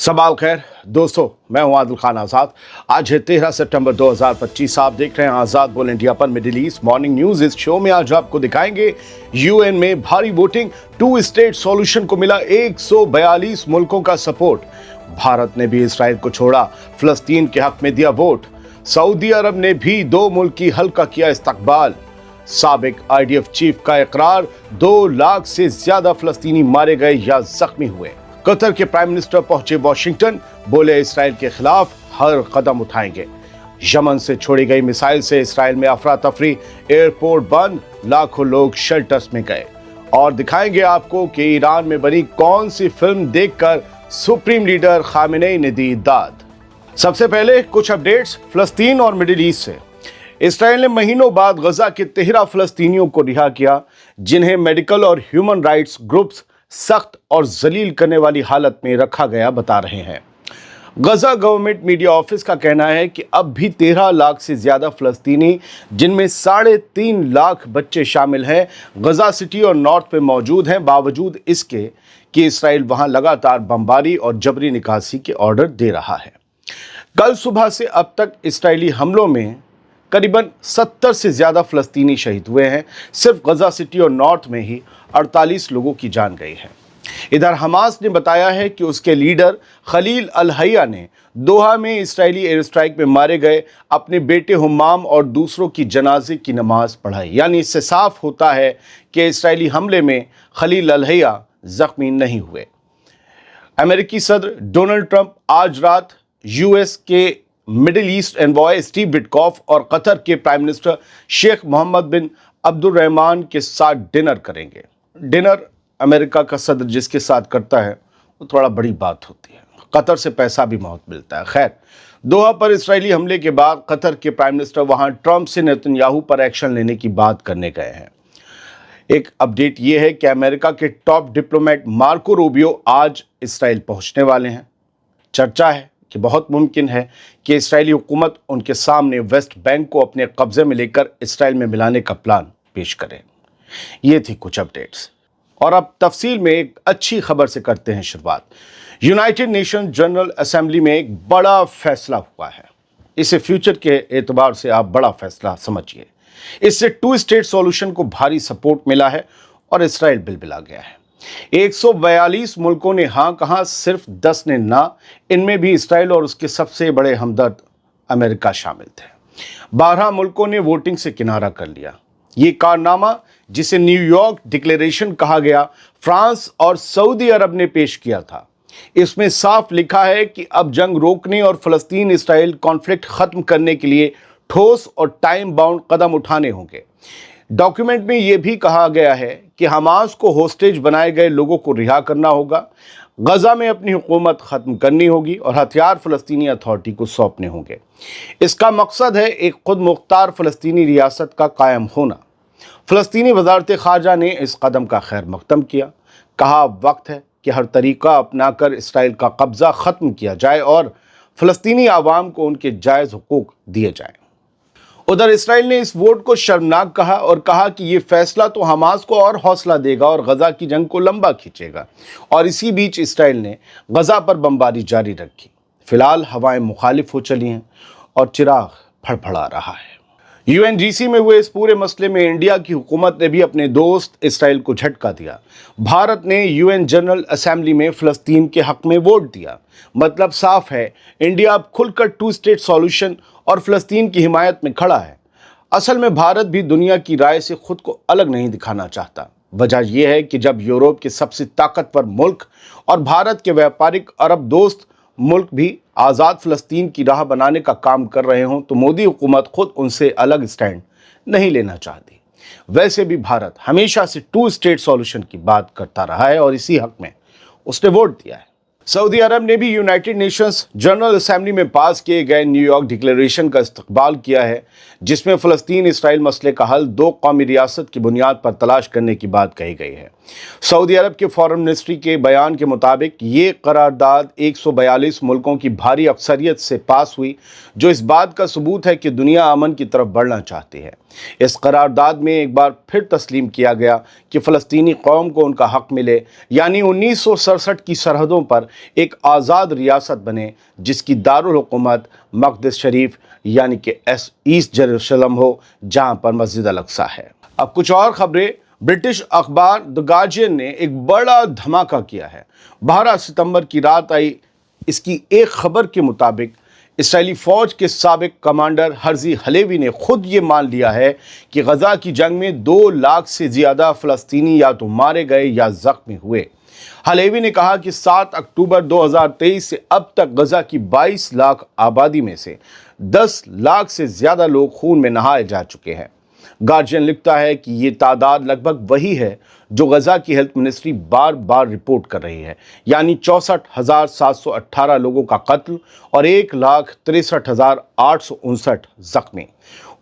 सबाल खैर दोस्तों, मैं हूं आदिल खान आज़ाद। आज है 13 सितंबर 2025। आप देख रहे हैं आज़ाद बोल इंडिया पर मिडिल ईस्ट मॉर्निंग न्यूज़। इस शो में आज आपको दिखाएंगे यूएन में भारी वोटिंग, 2 स्टेट सॉल्यूशन को मिला 142 मुल्कों का सपोर्ट। भारत ने भी इसराइल को छोड़ा, फलस्तीन के हक में दिया वोट। सऊदी अरब ने भी 2 मुल्क की हल का किया इस्तकबाल। साबिक आईडीएफ चीफ का इकरार, 2 लाख से ज्यादा फलस्तीनी मारे गए या जख्मी हुए। कतर के प्राइम मिनिस्टर पहुंचे वाशिंगटन, बोले इसराइल के खिलाफ हर कदम उठाएंगे। यमन से छोड़ी गई मिसाइल से इसराइल में अफरा तफरी, एयरपोर्ट बंद, लाखों लोग शेल्टर्स में गए। और दिखाएंगे आपको कि ईरान में बनी कौन सी फिल्म देखकर सुप्रीम लीडर खामेनेई ने दी दाद। सबसे पहले कुछ अपडेट्स फलस्तीन और मिडिल ईस्ट से। इसराइल ने महीनों बाद गजा के 13 फलस्तीनियों को रिहा किया, जिन्हें मेडिकल और ह्यूमन राइट्स ग्रुप्स सख्त और जलील करने वाली हालत में रखा गया बता रहे हैं। गजा गवर्नमेंट मीडिया ऑफिस का कहना है कि अब भी 13 लाख से ज्यादा फलस्तीनी, जिनमें 3.5 लाख बच्चे शामिल हैं, गजा सिटी और नॉर्थ पे मौजूद हैं, बावजूद इसके कि इसराइल वहां लगातार बमबारी और जबरी निकासी के ऑर्डर दे रहा है। कल सुबह से अब तक इसराइली हमलों में करीबन 70 से ज़्यादा फलस्तीनी शहीद हुए हैं। सिर्फ गजा सिटी और नॉर्थ में ही 48 लोगों की जान गई है। इधर हमास ने बताया है कि उसके लीडर खलील अल हैया ने दोहा में इसराइली एयर स्ट्राइक में मारे गए अपने बेटे हुमाम और दूसरों की जनाजे की नमाज पढ़ाई। यानी इससे साफ होता है कि इसराइली हमले में खलील अल हैया जख्मी नहीं हुए। अमेरिकी सदर डोनाल्ड ट्रंप आज रात यूएस के middle east envoy Steve Witkoff और कतर के प्राइम मिनिस्टर शेख मोहम्मद बिन अब्दुलरहमान के साथ डिनर करेंगे। डिनर अमेरिका का सदर जिसके साथ करता है वो थोड़ा बड़ी बात होती है। कतर से पैसा भी बहुत मिलता है। खैर, दोहा पर इसराइली हमले के बाद कतर के प्राइम मिनिस्टर वहां ट्रंप से नेतन्याहू पर एक्शन लेने की बात करने गए हैं। एक अपडेट ये है कि अमेरिका के टॉप डिप्लोमेट मार्को रूबियो आज इसराइल पहुंचने वाले हैं। चर्चा है कि बहुत मुमकिन है कि इसराइली हुकूमत उनके सामने वेस्ट बैंक को अपने कब्जे में लेकर इसराइल में मिलाने का प्लान पेश करे। ये थी कुछ अपडेट्स, और अब तफसील में एक अच्छी खबर से करते हैं शुरुआत। यूनाइटेड नेशन जनरल असेंबली में एक बड़ा फैसला हुआ है। इसे फ्यूचर के एतबार से आप बड़ा फैसला समझिए। इससे 2 स्टेट सॉल्यूशन को भारी सपोर्ट मिला है और इसराइल बिलबिला गया है। 142 मुल्कों ने हाँ कहा, सिर्फ 10 ने ना। इनमें भी इसराइल और उसके सबसे बड़े हमदर्द अमेरिका शामिल थे। 12 मुल्कों ने वोटिंग से किनारा कर लिया। ये कारनामा, जिसे न्यूयॉर्क डिक्लेरेशन कहा गया, फ्रांस और सऊदी अरब ने पेश किया था। इसमें साफ लिखा है कि अब जंग रोकने और फलस्तीन इसराइल कॉन्फ्लिक्ट खत्म करने के लिए ठोस और टाइम बाउंड कदम उठाने होंगे। डॉक्यूमेंट में यह भी कहा गया है कि हमास को होस्टेज बनाए गए लोगों को रिहा करना होगा, गजा में अपनी हुकूमत ख़त्म करनी होगी और हथियार फ़लस्तीनी अथॉरिटी को सौंपने होंगे। इसका मकसद है एक खुद मुख्तार फ़लस्तीनी रियासत का कायम होना। फ़लस्तीनी वज़ारत ख़ारजा ने इस कदम का खैर मक़दम किया। कहा वक्त है कि हर तरीक़ा अपनाकर इसराइल का कब्ज़ा ख़त्म किया जाए और फ़लस्तीनी आवाम को उनके जायज़ हुकूक दिए जाएँ। उधर इसराइल ने इस वोट को शर्मनाक कहा और कहा कि ये फैसला तो हमास को और हौसला देगा और गजा की जंग को लंबा खींचेगा। और इसी बीच इसराइल ने गजा पर बमबारी जारी रखी। फिलहाल हवाएं मुखालिफ हो चली हैं और चिराग फड़फड़ा रहा है। यूएनजीसी में हुए इस पूरे मसले में इंडिया की हुकूमत ने भी अपने दोस्त इसराइल को झटका दिया। भारत ने यूएन जनरल असेंबली में फ़लस्तीन के हक में वोट दिया। मतलब साफ है, इंडिया अब खुलकर 2 स्टेट सॉल्यूशन और फ़लस्तीन की हिमायत में खड़ा है। असल में भारत भी दुनिया की राय से खुद को अलग नहीं दिखाना चाहता। वजह यह है कि जब यूरोप के सबसे ताकतवर मुल्क और भारत के व्यापारिक अरब दोस्त मुल्क भी आज़ाद फ़लस्तीन की राह बनाने का काम कर रहे हों, तो मोदी हुकूमत खुद उनसे अलग स्टैंड नहीं लेना चाहती। वैसे भी भारत हमेशा से 2 स्टेट सॉल्यूशन की बात करता रहा है और इसी हक में उसने वोट दिया है। सऊदी अरब ने भी यूनाइटेड नेशंस जनरल असेंबली में पास किए गए न्यूयॉर्क डिक्लेरेशन का इस्तकबाल किया है, जिसमें फ़लस्तीन इसराइल मसले का हल 2 कौमी रियासत की बुनियाद पर तलाश करने की बात कही गई है। सऊदी अरब के फॉरेन मिनिस्ट्री के बयान के मुताबिक ये करारदाद 142 मुल्कों की भारी अक्सरियत से पास हुई, जो इस बात का सबूत है कि दुनिया अमन की तरफ बढ़ना चाहती है। اس قرارداد میں ایک بار پھر تسلیم کیا گیا کہ فلسطینی قوم کو ان کا حق ملے، یعنی 1967 کی سرحدوں پر ایک آزاد ریاست بنے جس کی دارالحکومت مقدس شریف یعنی کہ ایسٹ جیروسلم ہو، جہاں پر مسجد الاقصی ہے۔ اب کچھ اور خبریں۔ برٹش اخبار دی گارجین نے ایک بڑا دھماکہ کیا ہے۔ 12 ستمبر کی رات آئی اس کی ایک خبر کے مطابق اسرائیلی فوج کے سابق کمانڈر ہرزی ہلیوی نے خود یہ مان لیا ہے کہ غزہ کی جنگ میں 2 لاکھ سے زیادہ فلسطینی یا تو مارے گئے یا زخمی ہوئے۔ ہلیوی نے کہا کہ 7 اکتوبر 2023 سے اب تک غزہ کی 22 لاکھ آبادی میں سے 10 لاکھ سے زیادہ لوگ خون میں نہائے جا چکے ہیں۔ گارجین لکھتا ہے کہ یہ تعداد لگ بھگ وہی ہے جو غزہ کی ہیلتھ منسٹری بار بار رپورٹ کر رہی ہے، یعنی 64,718 لوگوں کا قتل اور 1,63,859 زخمی۔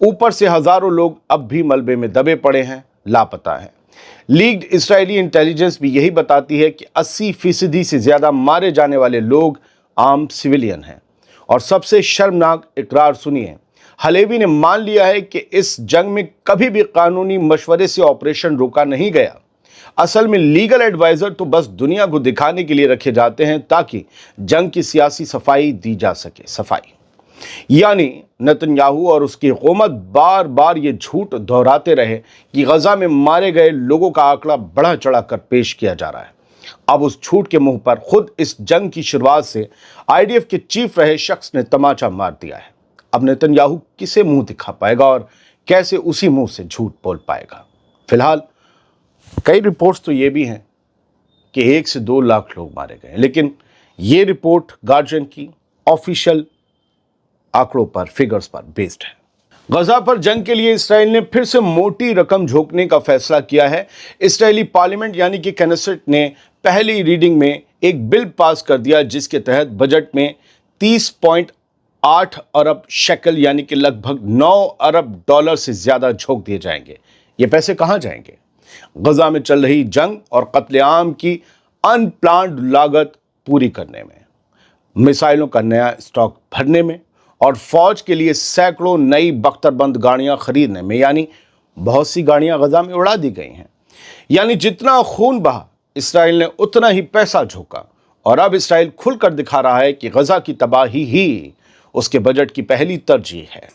اوپر سے ہزاروں لوگ اب بھی ملبے میں دبے پڑے ہیں، لاپتہ ہیں۔ لیگڈ اسرائیلی انٹیلیجنس بھی یہی بتاتی ہے کہ 80% سے زیادہ مارے جانے والے لوگ عام سویلین ہیں۔ اور سب سے شرمناک اقرار سنیے، ہلیوی نے مان لیا ہے کہ اس جنگ میں کبھی بھی قانونی مشورے سے آپریشن روکا نہیں گیا۔ اصل میں لیگل ایڈوائزر تو بس دنیا کو دکھانے کے لیے رکھے جاتے ہیں تاکہ جنگ کی سیاسی صفائی دی جا سکے۔ یعنی نتنیاہو اور اس کی حکومت بار بار یہ جھوٹ دہراتے رہے کہ غزہ میں مارے گئے لوگوں کا آنکڑا بڑھا چڑھا کر پیش کیا جا رہا ہے۔ اب اس جھوٹ کے منہ پر خود اس جنگ کی شروعات سے IDF کے چیف رہے شخص نے تماچا مار دیا ہے۔ اب نتنیاہو کسے منہ دکھا پائے گا اور کیسے اسی منہ سے جھوٹ بول پائے گا؟ فی الحال کئی رپورٹس تو یہ بھی ہیں کہ 1 سے 2 لاکھ لوگ مارے گئے، لیکن یہ رپورٹ گارجین کی آفیشیل آنکڑوں پر، فگرز پر بیسڈ ہے۔ غزہ پر جنگ کے لیے اسرائیل نے پھر سے موٹی رقم جھونکنے کا فیصلہ کیا ہے۔ اسرائیلی پارلیمنٹ یعنی کہ کنیسٹ نے پہلی ریڈنگ میں ایک بل پاس کر دیا جس کے تحت بجٹ میں 30.8 ارب شیکل یعنی کہ لگ بھگ 9 ارب ڈالر سے زیادہ جھونک دیے جائیں گے۔ یہ پیسے کہاں جائیں گے؟ غزہ میں چل رہی جنگ اور قتل عام کی ان پلانڈ لاگت پوری کرنے میں، میسائلوں کا نیا اسٹاک بھرنے میں اور فوج کے لیے سینکڑوں نئی بختر بند گاڑیاں خریدنے میں، یعنی بہت سی گاڑیاں غزہ میں اڑا دی گئی ہیں۔ یعنی جتنا خون بہا اسرائیل نے اتنا ہی پیسہ جھونکا، اور اب اسرائیل کھل کر دکھا رہا ہے کہ غزہ کی تباہی ہی اس کے بجٹ کی پہلی ترجیح ہے۔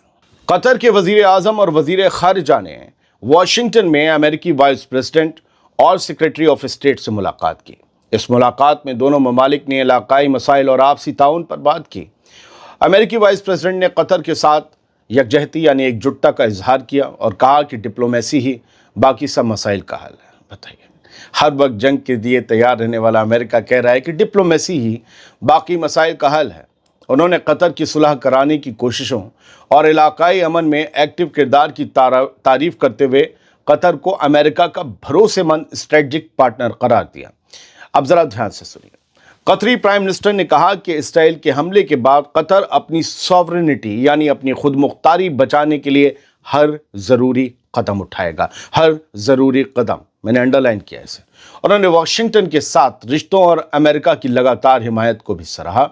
قطر کے وزیر اعظم اور وزیر خارجہ نے واشنگٹن میں امریکی وائس پریزیڈنٹ اور سیکریٹری آف اسٹیٹ سے ملاقات کی۔ اس ملاقات میں دونوں ممالک نے علاقائی مسائل اور آپسی تعاون پر بات کی۔ امریکی وائس پریزیڈنٹ نے قطر کے ساتھ یکجہتی یعنی ایک جٹتا کا اظہار کیا اور کہا کہ ڈپلومیسی ہی باقی سب مسائل کا حل ہے۔ بتائیے، ہر وقت جنگ کے لیے تیار رہنے والا امریکہ کہہ رہا ہے کہ ڈپلومیسی ہی باقی مسائل کا حل ہے۔ انہوں نے قطر کی صلح کرانے کی کوششوں اور علاقائی امن میں ایکٹیو کردار کی تعریف کرتے ہوئے قطر کو امریکہ کا بھروسے مند اسٹریٹجک پارٹنر قرار دیا۔ اب ذرا دھیان سے سنیے۔ قطری پرائم منسٹر نے کہا کہ اسرائیل کے حملے کے بعد قطر اپنی سوورنٹی یعنی اپنی خود مختاری بچانے کے لیے ہر ضروری قدم اٹھائے گا۔ ہر ضروری قدم، میں نے انڈرلائن کیا اسے۔ انہوں نے واشنگٹن کے ساتھ رشتوں اور امریکہ کی لگاتار حمایت کو بھی سراہا۔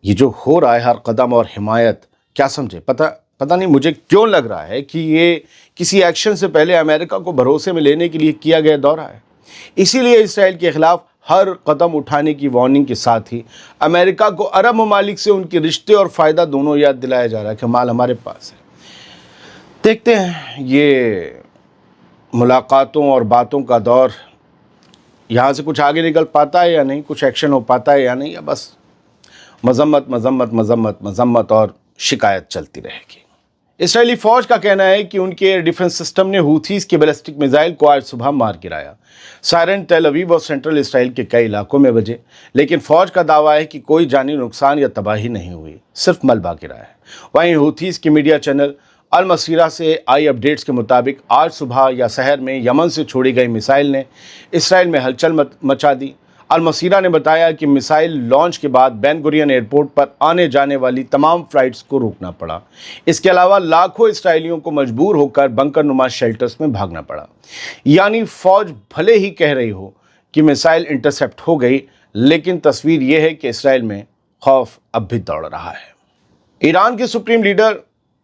یہ جو ہو رہا ہے ہر قدم اور حمایت، کیا سمجھے؟ پتہ نہیں مجھے کیوں لگ رہا ہے کہ یہ کسی ایکشن سے پہلے امریکہ کو بھروسے میں لینے کے لیے کیا گیا دورہ ہے۔ اسی لیے اسرائیل کے خلاف ہر قدم اٹھانے کی وارننگ کے ساتھ ہی امریکہ کو عرب ممالک سے ان کے رشتے اور فائدہ دونوں یاد دلایا جا رہا ہے کہ مال ہمارے پاس ہے۔ دیکھتے ہیں یہ ملاقاتوں اور باتوں کا دور یہاں سے کچھ آگے نکل پاتا ہے یا نہیں، کچھ ایکشن ہو پاتا ہے یا نہیں، یا بس مذمت اور شکایت چلتی رہے گی۔ اسرائیلی فوج کا کہنا ہے کہ ان کے ایئر ڈیفنس سسٹم نے ہوتھیز کے بیلسٹک میزائل کو آج صبح مار گرایا۔ سائرن تیل اویو اور سینٹرل اسرائیل کے کئی علاقوں میں بجے، لیکن فوج کا دعویٰ ہے کہ کوئی جانی نقصان یا تباہی نہیں ہوئی، صرف ملبہ گرا ہے۔ وہیں ہوتھیز کے میڈیا چینل المسیرہ سے آئی اپڈیٹس کے مطابق آج صبح یا سحر میں یمن سے چھوڑی گئی میسائل نے اسرائیل میں ہلچل مچا دی۔ المسیرہ نے بتایا کہ میسائل لانچ کے بعد بین گورین ایئرپورٹ پر آنے جانے والی تمام فلائٹس کو روکنا پڑا۔ اس کے علاوہ لاکھوں اسرائیلیوں کو مجبور ہو کر بنکر نما شیلٹرز میں بھاگنا پڑا۔ یعنی فوج بھلے ہی کہہ رہی ہو کہ میسائل انٹرسیپٹ ہو گئی، لیکن تصویر یہ ہے کہ اسرائیل میں خوف اب بھی دوڑ رہا ہے۔ ایران کے سپریم لیڈر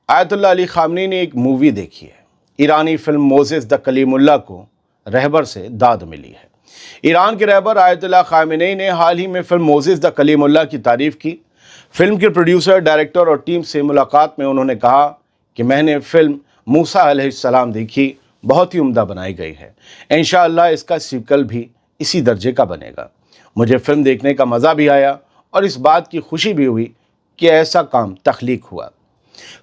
आयतुल्लाह अली खामनी ने एक मूवी देखी है। ईरानी फिल्म मोसेस द कलीमुल्लाह को रहबर से दाद मिली है। ईरान के रहबर आयतुल्लाह खामेनी ने हाल ही में फिल्म मोसेस द कलीमुल्लाह की तारीफ की। फिल्म के प्रोड्यूसर, डायरेक्टर और टीम से मुलाकात में उन्होंने कहा कि मैंने फिल्म मूसा अलैहिस्सलाम देखी, बहुत ही उम्दा बनाई गई है। इंशाअल्लाह इसका सीक्वल भी इसी दर्जे का बनेगा। मुझे फिल्म देखने का मज़ा भी आया और इस बात की खुशी भी हुई कि ऐसा काम तख्लीक हुआ।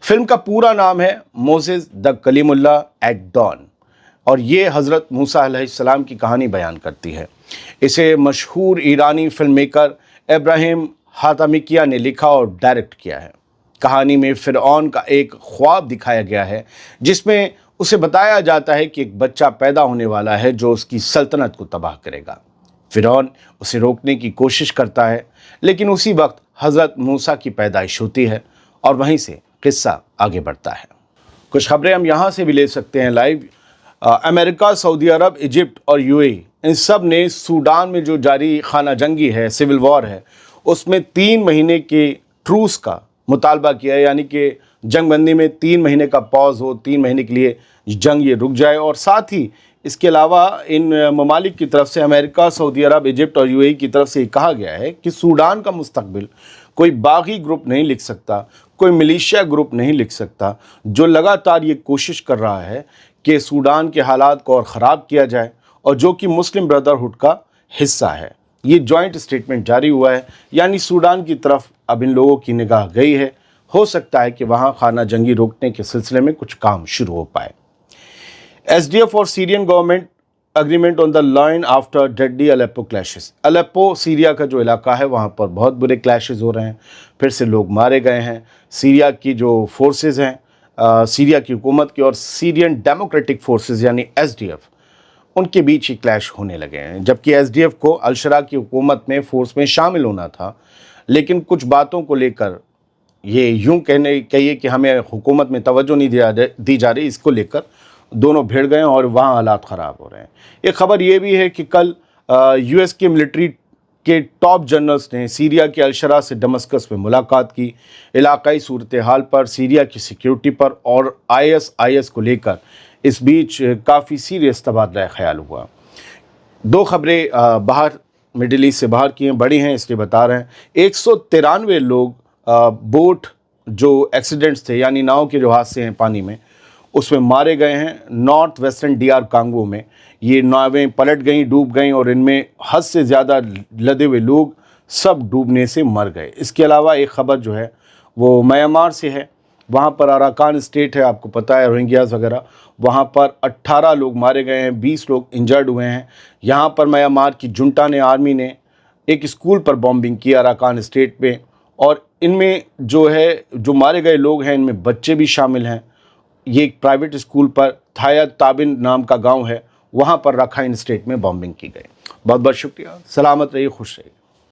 फिल्म का पूरा नाम है मोसेस द कलीमुल्लाह एट डॉन और ये हज़रत मूसा अलैहिस्सलाम की कहानी बयान करती है। इसे मशहूर ईरानी फिल्म मेकर इब्राहिम हातमिकिया ने लिखा और डायरेक्ट किया है। कहानी में फ़िरऔन का एक ख्वाब दिखाया गया है जिसमें उसे बताया जाता है कि एक बच्चा पैदा होने वाला है जो उसकी सल्तनत को तबाह करेगा। फ़िरऔन उसे रोकने की कोशिश करता है, लेकिन उसी वक्त हज़रत मूसा की पैदाइश होती है और वहीं से किस्सा आगे बढ़ता है। कुछ खबरें हम यहाँ से भी ले सकते हैं लाइव। अमेरिका, सऊदी अरब, इजिप्ट और यूएई इन सब ने सूडान में जो जारी खाना जंगी है, सिविल वॉर है, उसमें 3 महीने के ट्रूस का मुतालबा किया है, यानी कि जंगबंदी में 3 महीने का पॉज हो, 3 महीने के लिए जंग ये रुक जाए। और साथ ही इसके अलावा इन ममालिक की तरफ से, अमेरिका, सऊदी अरब, इजिप्ट और यूएई की तरफ से ये कहा गया है कि सूडान का मुस्तकबिल कोई बागी ग्रुप नहीं लिख सकता, कोई मिलिशिया ग्रुप नहीं लिख सकता, जो लगातार ये कोशिश कर रहा है कि सूडान के हालात को और ख़राब किया जाए और जो कि मुस्लिम ब्रदरहुड का हिस्सा है। ये जॉइंट स्टेटमेंट जारी हुआ है, यानी सूडान की तरफ अब इन लोगों की निगाह गई है। हो सकता है कि वहाँ खाना जंगी रोकने के सिलसिले में कुछ काम शुरू हो पाए। SDF और Syrian government agreement on the line after deadly Aleppo clashes. Aleppo Syria का जो इलाका है वहाँ पर बहुत बुरे क्लैशेस हो रहे हैं, फिर से लोग मारे गए हैं। सीरिया की जो फोर्सेस हैं, सीरिया की हुकूमत की और सीरियन डेमोक्रेटिक फोर्सेस यानी SDF, उनके बीच ही क्लैश होने लगे हैं। जबकि SDF को अल-शरा की हुकूमत में फ़ोर्स में शामिल होना था, लेकिन कुछ बातों को लेकर ये यूँ कहिए कि हमें हुकूमत में तवज्जो नहीं दी जा रही, इसको लेकर दोनों भिड़ गए और वहाँ हालात ख़राब हो रहे हैं। एक ख़बर ये भी है कि कल US के मिलिट्री के टॉप जनरल्स ने सीरिया के अल-शरा से दमस्कस में मुलाकात की। इलाकाई सूरत हाल पर, सीरिया की सिक्योरिटी पर और IS को लेकर इस बीच काफ़ी सीरियस तबादला ख्याल हुआ। 2 खबरें बाहर मिडिल ईस्ट से बाहर की हैं, बड़ी हैं, इसलिए बता रहे हैं। 193 लोग बोट जो एक्सीडेंट्स थे, यानी नाव के जो हादसे हैं पानी में, उसमें मारे गए हैं। नॉर्थ वेस्टर्न DR कांगो में ये नावें पलट गईं, डूब गईं और इनमें हद से ज़्यादा लदे हुए लोग सब डूबने से मर गए। इसके अलावा एक ख़बर जो है वो म्यांमार से है। वहाँ पर अराकान स्टेट है, आपको पता है, रोहिंग्यास वगैरह, वहाँ पर 18 लोग मारे गए हैं, 20 लोग इंजर्ड हुए हैं। यहाँ पर म्यांमार की जुंटा ने, आर्मी ने एक स्कूल पर बॉम्बिंग की अराकान स्टेट में, और इनमें जो मारे गए लोग हैं इनमें बच्चे भी शामिल हैं। ये एक प्राइवेट स्कूल पर थाया ताबिन नाम का गांव है, वहाँ पर राखाइन स्टेट में बॉम्बिंग की गई। बहुत बहुत शुक्रिया। सलामत रहिए, खुश रहिए।